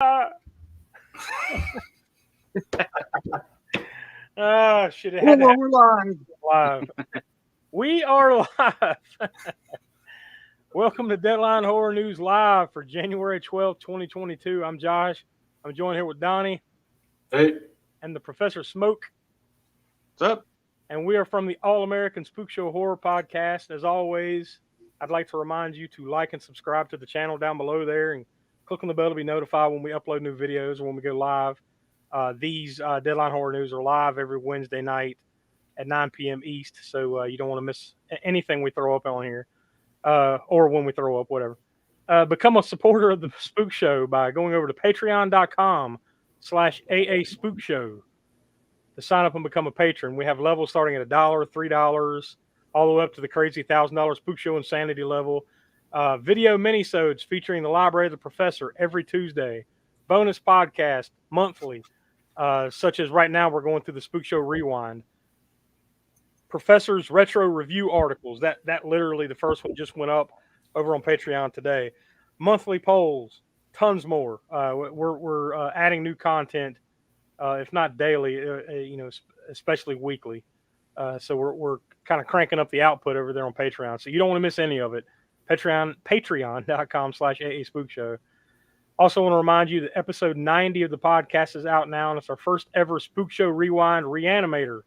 Oh, shit. It We're had to live. live. We are live. Welcome to Deadline Horror News Live for January 12th, 2022. I'm Josh. I'm joined here with Donnie. Hey. And the Professor Smoke. What's up? And we are from the All-American Spookshow Horror Podcast. As always, I'd like to remind you to like and subscribe to the channel down below there and click on the bell to be notified when we upload new videos or when we go live. These Deadline Horror News are live every Wednesday night at 9 p.m. East, so you don't want to miss anything we throw up on here, or when we throw up, whatever. Become a supporter of the Spook Show by going over to patreon.com/AA Spook Show to sign up and become a patron. We have levels starting at $1, $3, all the way up to the crazy $1,000 Spook Show Insanity level. Video minisodes featuring the Library of the Professor every Tuesday. Bonus podcast monthly, such as right now we're going through the Spook Show Rewind. Professor's retro review articles. That literally the first one just went up over on Patreon today. Monthly polls, tons more. We're adding new content, if not daily, especially weekly. So we're kind of cranking up the output over there on Patreon. So you don't want to miss any of it. Patreon.com/AA Spook Show. Also want to remind you that episode 90 of the podcast is out now, and it's our first ever Spook Show Rewind Reanimator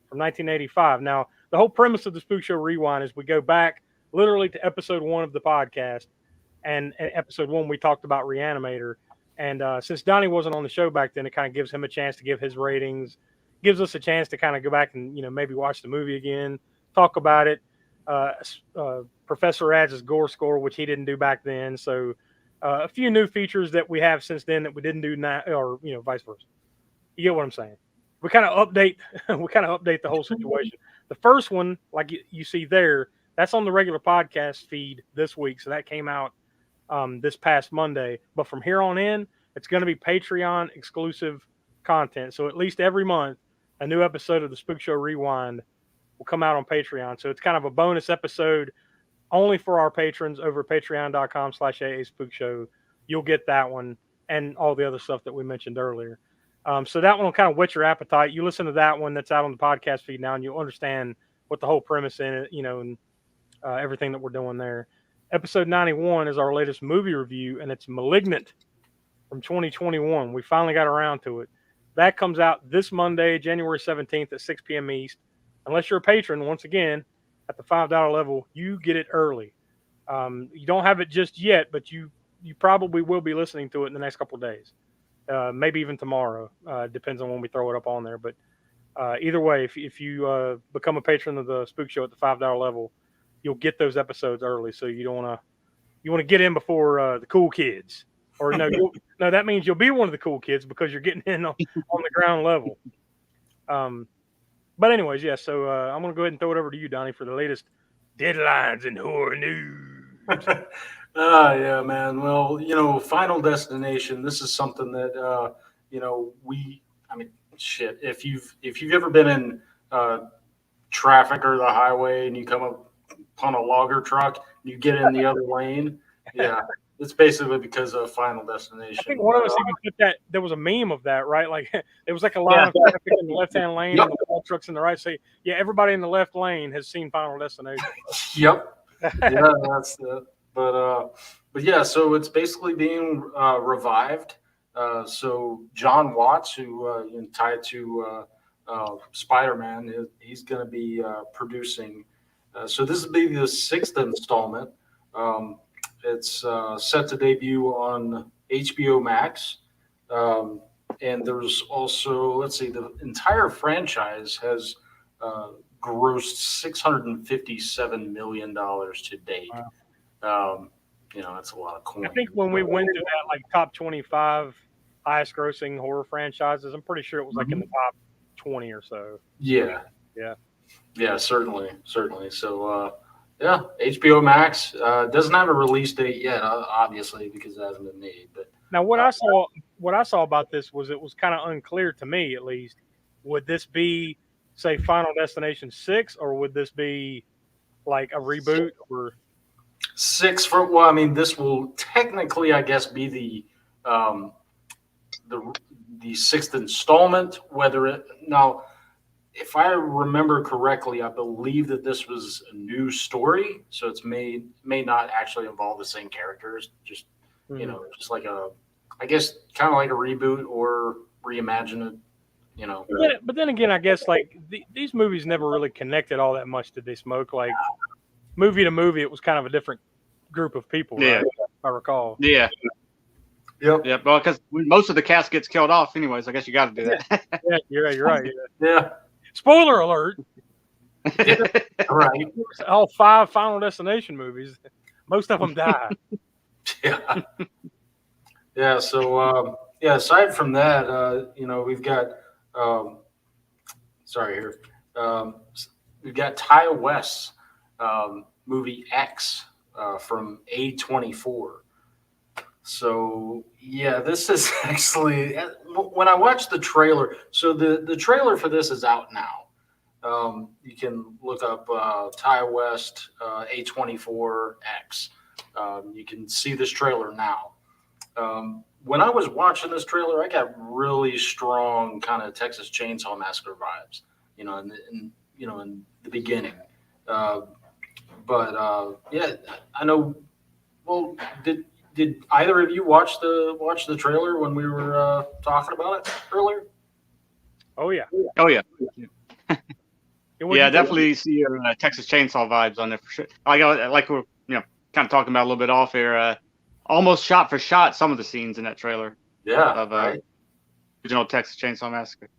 from 1985. Now, the whole premise of the Spook Show Rewind is we go back literally to episode 1 of the podcast, and episode 1 we talked about Reanimator. And since Donnie wasn't on the show back then, it kind of gives him a chance to give his ratings, gives us a chance to kind of go back and maybe watch the movie again, talk about it. Professor adds his gore score, which he didn't do back then. So a few new features that we have since then that we didn't do now, or vice versa. You get what I'm saying? We kind of update the whole situation. The first one, like you see there, that's on the regular podcast feed this week. So that came out this past Monday. But from here on in, it's going to be Patreon exclusive content. So at least every month, a new episode of the Spook Show Rewind will come out on Patreon. So it's kind of a bonus episode only for our patrons over at patreon.com/AA Spook Show. You'll get that one and all the other stuff that we mentioned earlier. So that one will kind of whet your appetite. You listen to that one that's out on the podcast feed now, and you'll understand what the whole premise in it, and everything that we're doing there. Episode 91 is our latest movie review, and it's Malignant from 2021. We finally got around to it. That comes out this Monday, January 17th at 6 p.m. East. Unless you're a patron, once again, at the $5 level, you get it early. You don't have it just yet, but you probably will be listening to it in the next couple of days. Maybe even tomorrow. Depends on when we throw it up on there. But either way, if you become a patron of the Spook Show at the $5 level, you'll get those episodes early. So you want to get in before the cool kids. Or no, that means you'll be one of the cool kids because you're getting in on the ground level. But anyways, yeah. So I'm gonna go ahead and throw it over to you, Donnie, for the latest deadlines in horror news. Yeah, man. Well, Final Destination. This is something that shit. If you've ever been in traffic or the highway and you come up on a logger truck, you get in the other lane. Yeah, it's basically because of Final Destination. I think one of us even put that. There was a meme of that, right? Like it was like a line of traffic in the left-hand lane and the haul trucks in the right. Say, yeah, everybody in the left lane has seen Final Destination. Yep. Yeah, that's it. But yeah, so it's basically being revived. So John Watts, who tied to Spider-Man, he's going to be producing. So this will be the 6th installment. It's set to debut on HBO Max. And there's also, let's see, the entire franchise has grossed $657 million to date. Wow. That's a lot of coin. I think when we went to that like top 25 highest grossing horror franchises, I'm pretty sure it was like in the top 20 or so. Yeah. Yeah, certainly. So, yeah, HBO Max doesn't have a release date yet, obviously, because it hasn't been made. But now, what I saw about this was it was kind of unclear to me, at least. Would this be, say, Final Destination 6, or would this be like a reboot? Or 6 for, well, I mean, this will technically, I guess, be the the sixth installment. Now, if I remember correctly, I believe that this was a new story, so it's may not actually involve the same characters. Just just like I guess kind of like a reboot or reimagine it. But then again, I guess like these movies never really connected all that much to this smoke. Like movie to movie, it was kind of a different group of people. Right? If I recall. Yeah. Yep. Yeah. Well, because most of the cast gets killed off, anyways. I guess you got to do that. Yeah, you're right. Yeah. Spoiler alert. Right. All 5 Final Destination movies, most of them die. Yeah. Yeah. So aside from that, we've got we've got Ty West's movie X from A24. So yeah, this is actually, when I watched the trailer. So the trailer for this is out now. You can look up Ty West A24 X. You can see this trailer now. When I was watching this trailer, I got really strong kind of Texas Chainsaw Massacre vibes, in the beginning. Yeah, I know. Well, did either of you watch the trailer when we were talking about it earlier? Oh yeah. Oh yeah. Yeah, definitely see your Texas Chainsaw vibes on there for sure. Like we're kind of talking about a little bit off here. Almost shot for shot some of the scenes in that trailer. Yeah. Of original Texas Chainsaw Massacre.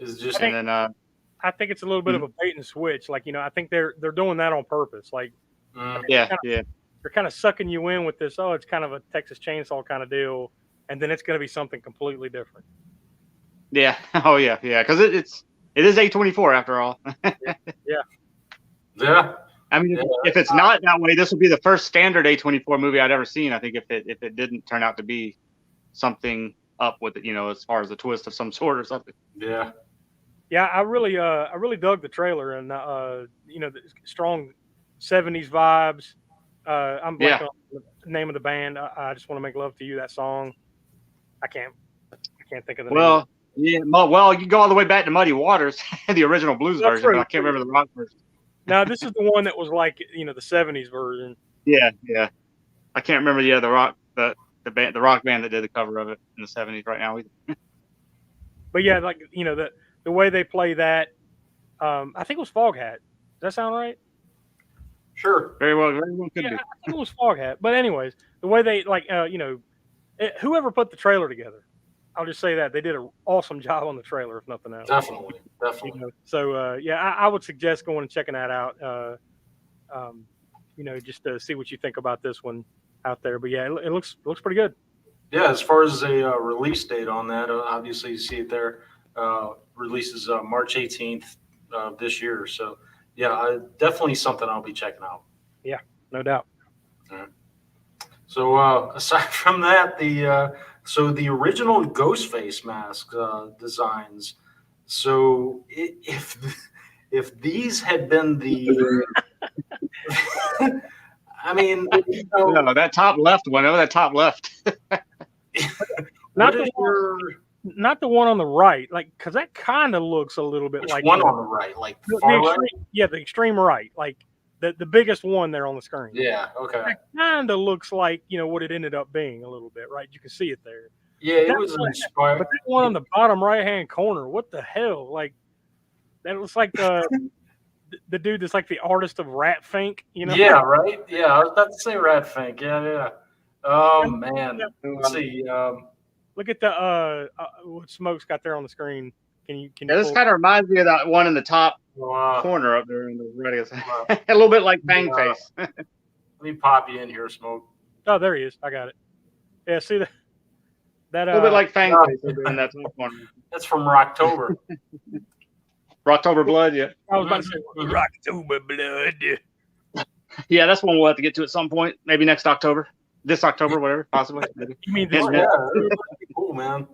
I think it's a little bit of a bait and switch. Like I think they're doing that on purpose. Like they're kind of sucking you in with this. Oh, it's kind of a Texas Chainsaw kind of deal, and then it's going to be something completely different. Yeah. Oh yeah. Because it is A24 after all. Yeah. I mean, if it's not that way, this would be the first standard A24 movie I'd ever seen. I think if it didn't turn out to be something up with it, as far as a twist of some sort or something. Yeah. Yeah, I really dug the trailer and the strong 70s vibes. I'm blanking on the name of the band. I just want to make love to you. That song. I can't think of the name. Yeah. Well, you go all the way back to Muddy Waters, the original blues version, but I can't remember the rock version. No, this is the one that was like the 70s version. Yeah. I can't remember the rock the rock band that did the cover of it in the 70s right now either. But yeah, like the way they play that, I think it was Foghat. Does that sound right? Sure. Very well could be. I think it was Foghat. But anyways, the way they whoever put the trailer together, I'll just say that they did an awesome job on the trailer, if nothing else. Definitely. So I would suggest going and checking that out. Just to see what you think about this one out there. But yeah, it looks pretty good. Yeah, as far as a release date on that, obviously you see it there. Releases March 18th this year. So yeah, definitely something I'll be checking out. Yeah, no doubt. All right. So aside from that, the original Ghostface mask designs. So if these had been the, I mean, no, that top left one. Oh, that top left. Not the one on the right, like because that kind of looks a little bit like one on the right, like far right? Yeah, the extreme right, like the biggest one there on the screen. Yeah, okay. That kind of looks like what it ended up being a little bit, right? You can see it there. Yeah, it was inspired. But that one on the bottom right hand corner, what the hell? Like that looks like the dude that's like the artist of Rat Fink, Yeah, right. Yeah, I was about to say Rat Fink. Yeah. Oh man, let's see. Look at the what Smoke's got there on the screen. Can you? Yeah, this kind of reminds me of that one in the top corner up there in the right. A little bit like Bang Face. Let me pop you in here, Smoke. Oh, there he is. I got it. Yeah, see that. A little bit like Fang Face in that top corner. That's from Rocktober. Rocktober Blood, yeah. I was about to say Rocktober Blood. Yeah, that's one we'll have to get to at some point. Maybe next October. This October, whatever, possibly. You mean this? Yeah, cool, man.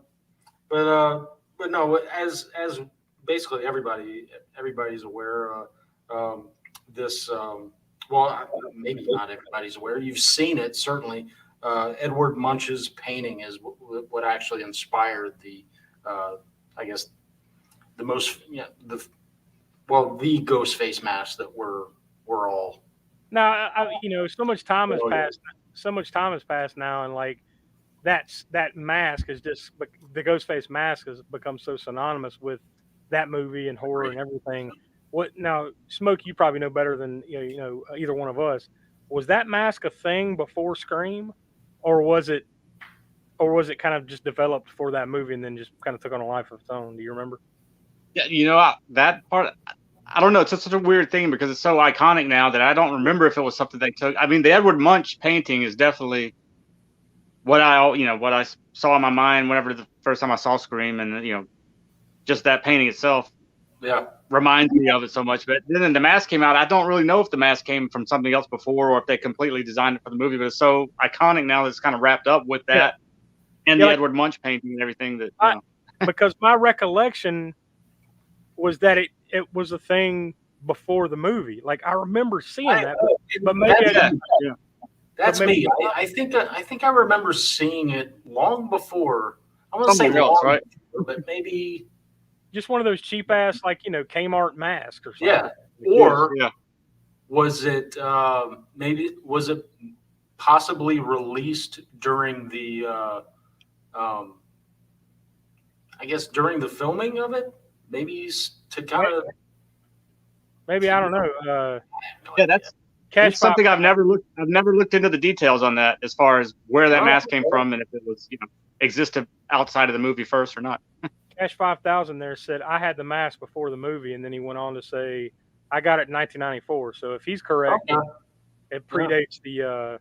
But no, as basically everybody's aware. This well, maybe not everybody's aware. You've seen it certainly. Edward Munch's painting is what actually inspired the, I guess, the most, the ghost face mask that we're all. Now, so much time has passed. So much time has passed now, and like that mask is just the ghost face mask has become so synonymous with that movie and horror and everything. What now, Smoke? You probably know better than either one of us. Was that mask a thing before Scream, or was it kind of just developed for that movie and then just kind of took on a life of its own? Do you remember? Yeah, that part, I don't know. It's such a weird thing because it's so iconic now that I don't remember if it was something they took. I mean, the Edward Munch painting is definitely what I saw in my mind whenever the first time I saw Scream, and just that painting itself. Yeah. Reminds me of it so much. But then the mask came out. I don't really know if the mask came from something else before or if they completely designed it for the movie, but it's so iconic now that it's kind of wrapped up with that and the Edward Munch painting and everything that because my recollection was that it was a thing before the movie. Like I remember seeing that, but maybe that's me. I think I remember seeing it long before. I want to say else, right? But maybe just one of those cheap ass Kmart masks or something. Yeah. Or was it was it possibly released during the I guess during the filming of it? Maybe to kind of maybe I don't know. That's something I've never looked into the details on that as far as where that mask came from and if it was existed outside of the movie first or not. Cash 5000 there said I had the mask before the movie, and then he went on to say I got it in 1994. So if he's correct, it predates the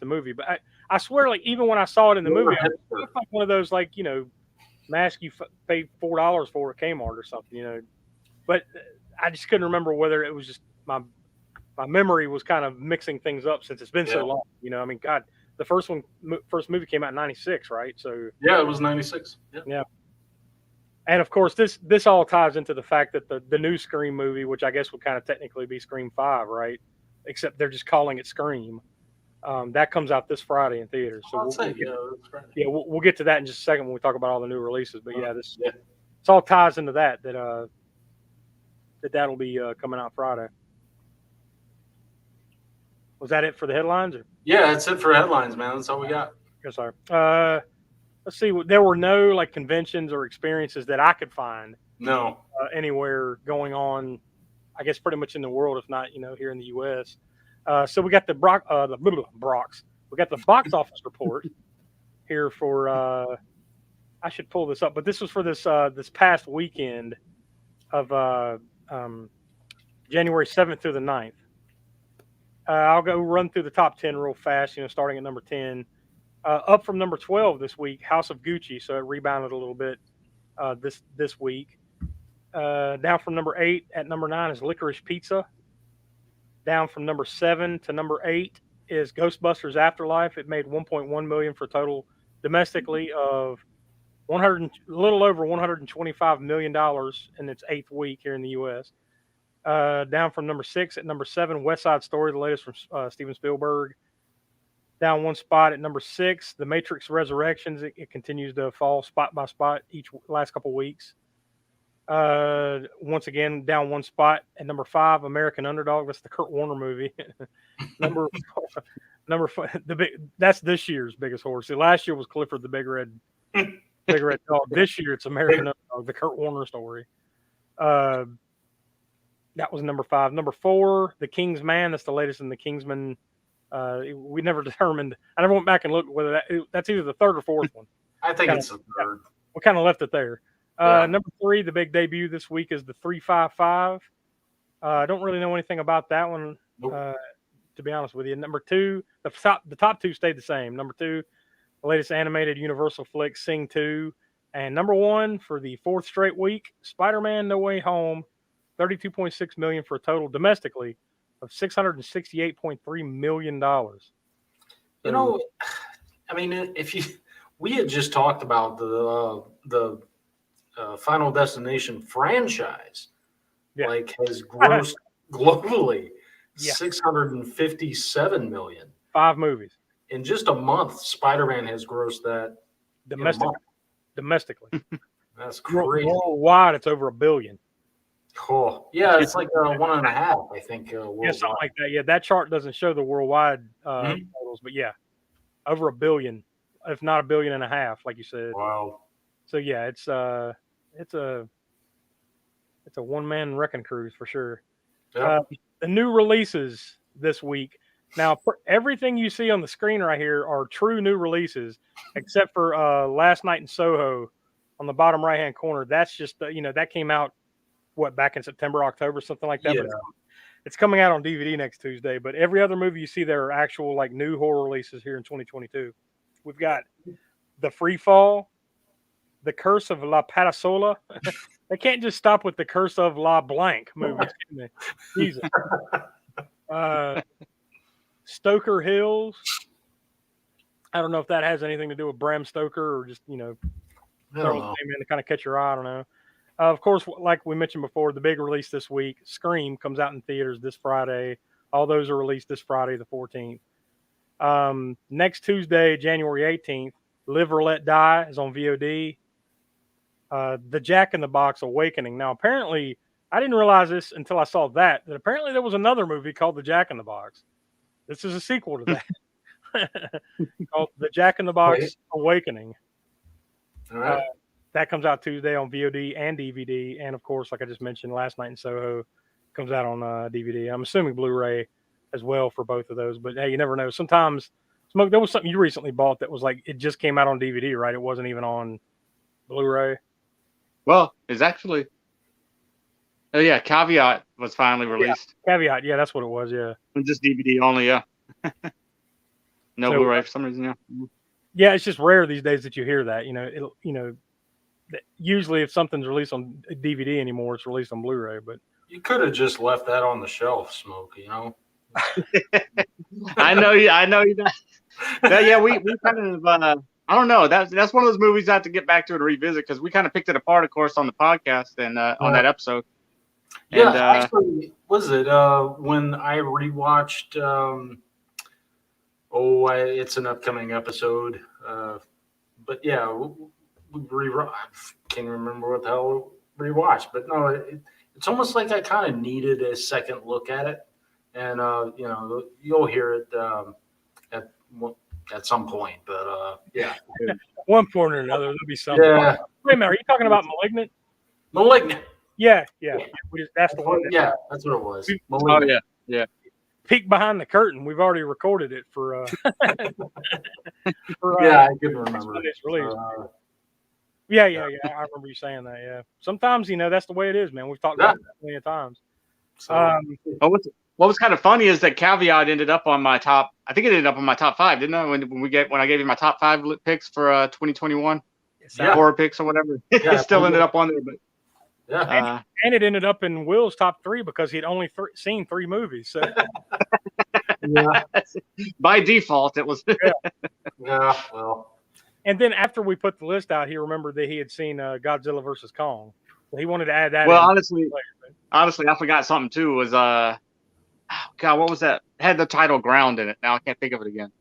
movie. But I swear, like even when I saw it in the movie, it looked like one of those masks you paid $4 for at Kmart or something, But I just couldn't remember whether it was just my memory was kind of mixing things up since it's been so long. I mean, God, the first movie came out in '96, right? So yeah, it was '96. Yeah. And of course, this all ties into the fact that the new Scream movie, which I guess would kind of technically be Scream 5, right? Except they're just calling it Scream. That comes out this Friday in theaters. So we'll get to that in just a second when we talk about all the new releases. But it's all ties into that'll be coming out Friday. Was that it for the headlines? Or? Yeah, that's it for headlines, man. That's all we got. Yes, sir. Let's see. There were no conventions or experiences that I could find. No. Anywhere going on, I guess pretty much in the world, if not here in the U.S. So we got the Brox. We got the box office report here for. I should pull this up, but this was for this past weekend of January 7th through the 9th. I'll go run through the top 10 real fast. Starting at number 10. Up from number 12 this week, House of Gucci, so it rebounded a little bit this week. Down from number 8 at number 9 is Licorice Pizza. Down from number 7 to number 8 is Ghostbusters Afterlife. It made $1.1 million for a total domestically of a little over $125 million in its 8th week here in the U.S. Down from number 6 at number 7, West Side Story, the latest from Steven Spielberg. Down one spot at number 6, The Matrix Resurrections. It continues to fall spot by spot last couple weeks. Once again, down one spot at number 5, American Underdog. That's the Kurt Warner movie. number 4, that's this year's biggest horror. See, last year was Clifford the Big Red Dog. This year it's American Underdog, the Kurt Warner story. That was number 5. Number 4, The King's Man. That's the latest in the Kingsman. We never determined. I never went back and looked whether that's either the 3rd or 4th one. I think it's the 3rd. We kind of left it there. Number 3, the big debut this week is the 355. I don't really know anything about that one, to be honest with you. Number 2, the top 2 stayed the same. Number 2, the latest animated Universal flick, Sing 2. And number 1 for the 4th straight week, Spider-Man No Way Home, $32.6 million for a total domestically of $668.3 million. I mean, we had just talked about the Final Destination franchise, has grossed globally $657 million. 5 movies. in just a month, Spider-Man has grossed that domestically. That's crazy. Worldwide, it's over $1 billion. Cool. Yeah, it's like 1.5, I think. Yeah, something like that. Yeah, that chart doesn't show the worldwide totals, but yeah, over $1 billion, if not $1.5 billion, like you said. Wow. So yeah, it's a one-man wrecking cruise for sure. Yep. The new releases this week. Now, everything you see on the screen right here are true new releases, except for Last Night in Soho on the bottom right-hand corner. That's just that came out back in September, October, something like that. Yeah. But it's coming out on DVD next Tuesday. But every other movie you see there are actual like new horror releases here in 2022. We've got The Free Fall, The Curse of La Patasola. They can't just stop with The Curse of La Blanc movies, can they? Jesus. Stoker Hills. I don't know if that has anything to do with Bram Stoker or just throw the name in to kind of catch your eye. I don't know. Of course, like we mentioned before, the big release this week, Scream, comes out in theaters this Friday. All those are released this Friday, the 14th. Next Tuesday, January 18th, Live or Let Die is on VOD. The Jack in the Box Awakening. Now, apparently, I didn't realize this until I saw that apparently there was another movie called The Jack in the Box. This is a sequel to that. Called The Jack in the Box Awakening. All right. That comes out Tuesday on VOD and DVD. And, of course, like I just mentioned, Last Night in Soho comes out on DVD. I'm assuming Blu-ray as well for both of those. But, hey, you never know. Sometimes, Smoke, there was something you recently bought that was like it just came out on DVD, right? It wasn't even on Blu-ray. Well, it's actually... Oh, yeah, Caveat was finally released. Yeah, Caveat, yeah, that's what it was, yeah. Just DVD only, yeah. No Blu-ray for some reason, yeah. Yeah, it's just rare these days that you hear that. Usually if something's released on DVD anymore, it's released on Blu-ray. But you could have just left that on the shelf, Smokey. I know you. Yeah, we kind of. I don't know. That's one of those movies I have to get back to and revisit because we kind of picked it apart, of course, on the podcast and on that episode. Yeah, and, actually, was it when I rewatched? It's an upcoming episode, but yeah, I can't remember what the hell we rewatched. But no, it's almost like I kind of needed a second look at it, and you'll hear it at some point. But yeah, one point or another, there'll be something. Yeah. Wait a minute, are you talking about Malignant? Malignant. Yeah. That's the one. Yeah, that's what it was. Malignant. Yeah. Peek behind the curtain. We've already recorded it for. I couldn't remember. It's released. Yeah. I remember you saying that. Yeah. Sometimes that's the way it is, man. We've talked about it plenty of times. So, what was kind of funny is that Caveat ended up on my top. I think it ended up on my top 5, didn't I? When I gave you my top 5 picks for 2021, horror picks or whatever, it still ended up on there. But yeah, and it ended up in Will's top 3 because he'd only seen 3 movies. So yeah, by default, it was. Yeah, well. And then after we put the list out, he remembered that he had seen Godzilla vs. Kong. So he wanted to add that. Well, honestly, I forgot something too. Was God, what was that? It had the title Ground in it. Now I can't think of it again.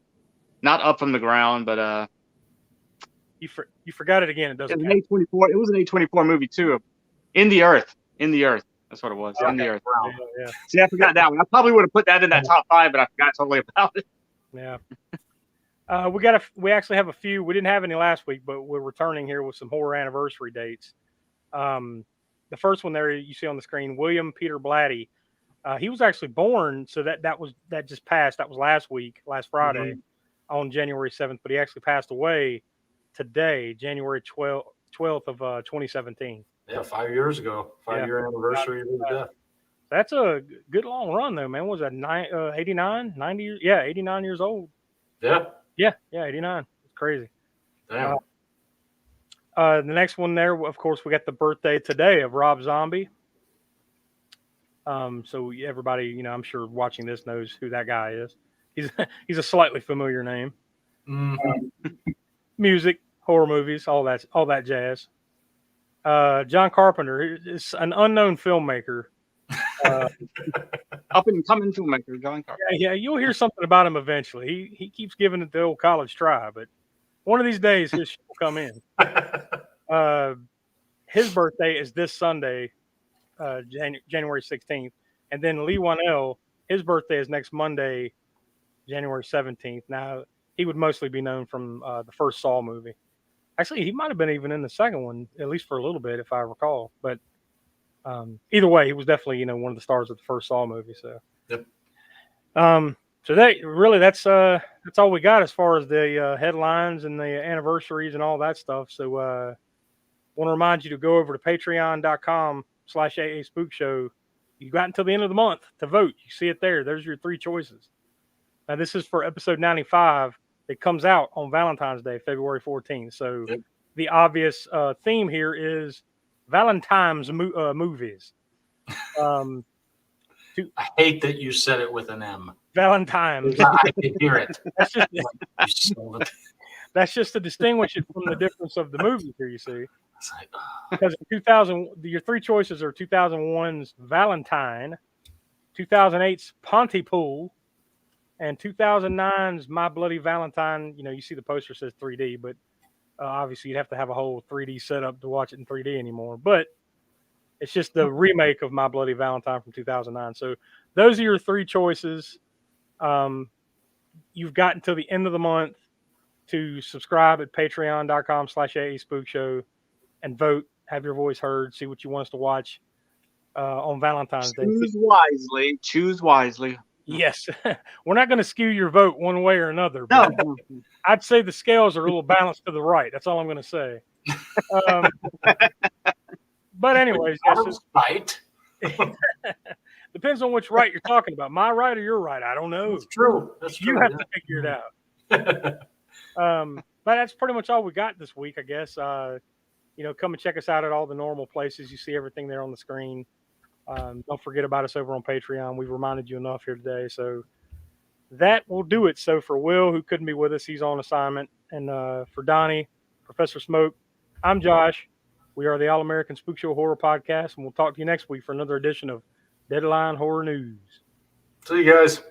Not Up from the Ground, but you forgot it again. It doesn't. It was an A24. It was an A24 movie too. In the Earth. That's what it was. Okay. In the Earth. Yeah. See, I forgot that one. I probably would have put that in that top 5, but I forgot totally about it. Yeah. We actually have a few. We didn't have any last week, but we're returning here with some horror anniversary dates. The first one there you see on the screen, William Peter Blatty. He was actually born, so that just passed. That was last Friday, on January 7th. But he actually passed away today, January 12th of 2017. Yeah, 5 years ago. 5-year anniversary of his death. That's a good long run, though, man. What was that 89, 90 years? Yeah, 89 years old. Yeah. Yeah, 89. It's crazy. Damn. The next one there, of course, we got the birthday today of Rob Zombie. So everybody, I'm sure watching this knows who that guy is. He's a slightly familiar name. Music, horror movies, all that jazz. John Carpenter is an unknown filmmaker. Up and coming filmmaker, John Carpenter. Yeah, you'll hear something about him eventually. He keeps giving it the old college try, but one of these days his shit will come in. His birthday is this Sunday, January 16th, and then Lee Wanell, his birthday is next Monday, January 17th. Now, he would mostly be known from the first Saw movie. Actually, he might have been even in the second one, at least for a little bit, if I recall. But either way, he was definitely, one of the stars of the first Saw movie. So, yep. So that's all we got as far as the headlines and the anniversaries and all that stuff. So, want to remind you to go over to patreon.com/AA Spookshow. You got until the end of the month to vote. You see it there. There's your 3 choices. Now, this is for episode 95. It comes out on Valentine's Day, February 14th. So the obvious theme here is Valentine's movies. I hate that you said it with an M. Valentine's. I can hear it. That's just to distinguish it from the difference of the movies here, you see. Like, because in 2000, your 3 choices are 2001's Valentine, 2008's Pontypool, and 2009's My Bloody Valentine. You see the poster says 3D, but obviously you'd have to have a whole 3D setup to watch it in 3D anymore. But it's just the remake of My Bloody Valentine from 2009. So those are your 3 choices. You've got until the end of the month to subscribe at patreon.com/AA Spookshow and vote, have your voice heard, see what you want us to watch on Valentine's Day. Choose wisely. Yes. We're not going to skew your vote one way or another. But no. I'd say the scales are a little balanced to the right. That's all I'm going to say. But anyways. Right. Depends on which right you're talking about. My right or your right? I don't know. That's true. You have to figure it out. But that's pretty much all we got this week, I guess. Come and check us out at all the normal places. You see everything there on the screen. Don't forget about us over on Patreon. We've reminded you enough here today. So that will do it. So for Will, who couldn't be with us, he's on assignment. And for Donnie, Professor Smoke, I'm Josh. We are the All-American Spookshow Horror Podcast, and we'll talk to you next week for another edition of Deadline Horror News. See you guys.